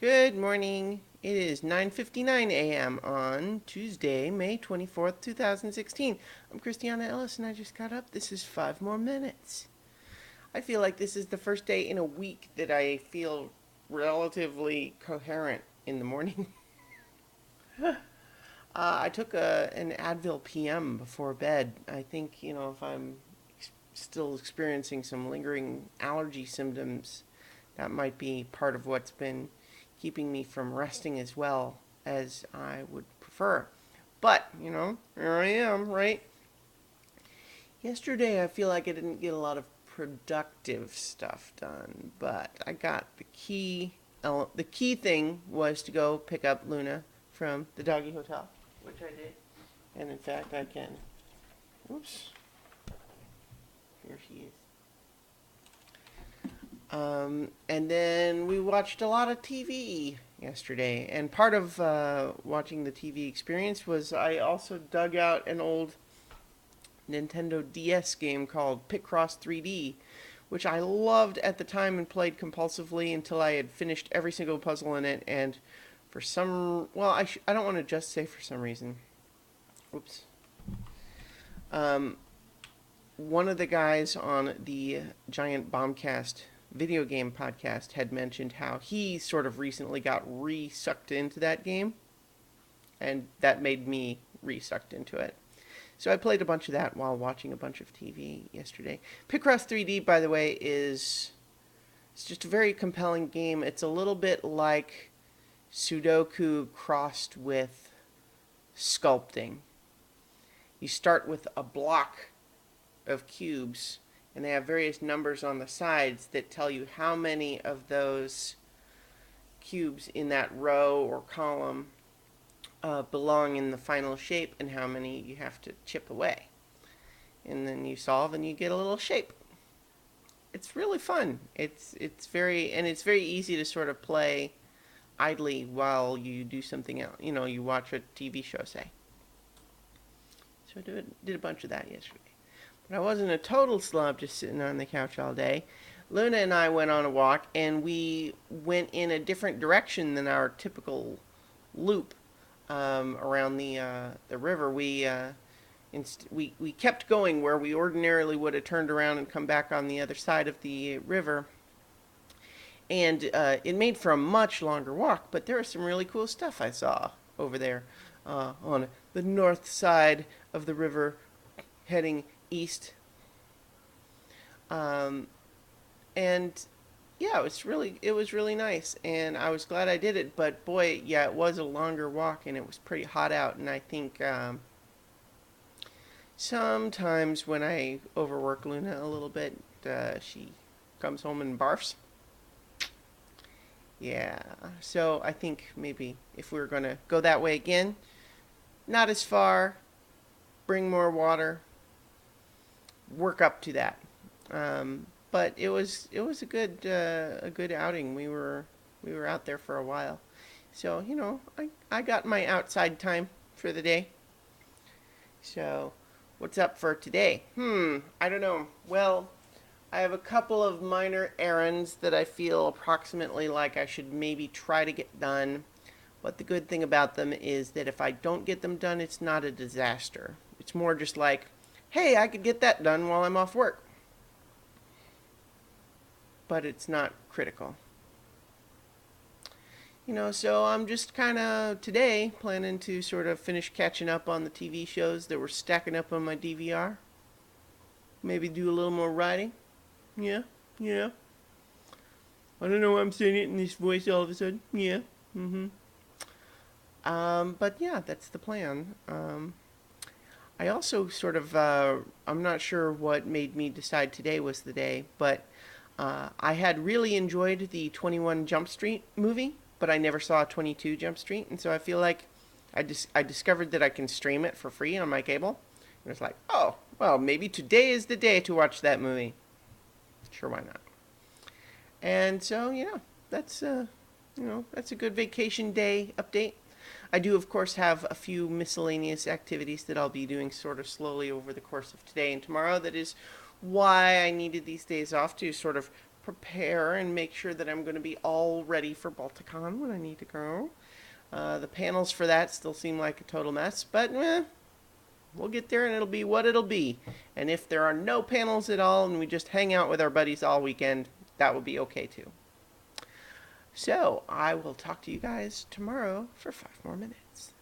Good morning. It is 9:59 a.m. on Tuesday, May 24th, 2016. I'm Christiana Ellis and I just got up. This is 5 more minutes. I feel like this is the first day in a week that I feel relatively coherent in the morning. I took an Advil PM before bed. I think, if I'm still experiencing some lingering allergy symptoms, that might be part of what's been keeping me from resting as well as I would prefer. But, here I am, right? Yesterday, I feel like I didn't get a lot of productive stuff done, but I got the key thing was to go pick up Luna from the doggy hotel, which I did. And in fact, I can. Oops. Here she is. And then we watched a lot of TV yesterday. And part of watching the TV experience was I also dug out an old Nintendo DS game called Picross 3D, which I loved at the time and played compulsively until I had finished every single puzzle in it. And for some, well, I don't want to just say for some reason. Oops. Um, One of the guys on the Giant Bombcast video game podcast had mentioned how he sort of recently got re-sucked into that game, and that made me re-sucked into it. So I played a bunch of that while watching a bunch of TV yesterday. Picross 3D, by the way, it's just a very compelling game. It's a little bit like Sudoku crossed with sculpting. You start with a block of cubes, and they have various numbers on the sides that tell you how many of those cubes in that row or column belong in the final shape and how many you have to chip away. And then you solve and you get a little shape. It's really fun. It's very easy to sort of play idly while you do something else. You watch a TV show, say. So I did a bunch of that yesterday. But I wasn't a total slob just sitting on the couch all day. Luna and I went on a walk, and we went in a different direction than our typical loop around the river. We kept going where we ordinarily would have turned around and come back on the other side of the river. And it made for a much longer walk, but there was some really cool stuff I saw over there on the north side of the river heading east. And yeah, it was really nice, and I was glad I did it. But boy, yeah, it was a longer walk, and it was pretty hot out. And I think sometimes when I overwork Luna a little bit, she comes home and barfs. Yeah, so I think maybe if we were gonna go that way again, not as far, bring more water, work up to that. But it was a good outing. We were out there for a while, so I got my outside time for the day. So what's up for today? I don't know. Well, I have a couple of minor errands that I feel approximately like I should maybe try to get done. But the good thing about them is that if I don't get them done, it's not a disaster. It's more just like, hey, I could get that done while I'm off work. But it's not critical. So I'm just kind of today planning to sort of finish catching up on the TV shows that were stacking up on my DVR. Maybe do a little more writing. Yeah, yeah. I don't know why I'm saying it in this voice all of a sudden. Yeah, but yeah, that's the plan. I also sort of, I'm not sure what made me decide today was the day, but I had really enjoyed the 21 Jump Street movie, but I never saw 22 Jump Street, and so I feel like I discovered that I can stream it for free on my cable. And it's like, oh, well, maybe today is the day to watch that movie. Sure, why not? And so, yeah, that's that's a good vacation day update. I do, of course, have a few miscellaneous activities that I'll be doing sort of slowly over the course of today and tomorrow. That is why I needed these days off to sort of prepare and make sure that I'm going to be all ready for Balticon when I need to go. The panels for that still seem like a total mess, but we'll get there and it'll be what it'll be. And if there are no panels at all and we just hang out with our buddies all weekend, that will be okay too. So I will talk to you guys tomorrow for 5 more minutes.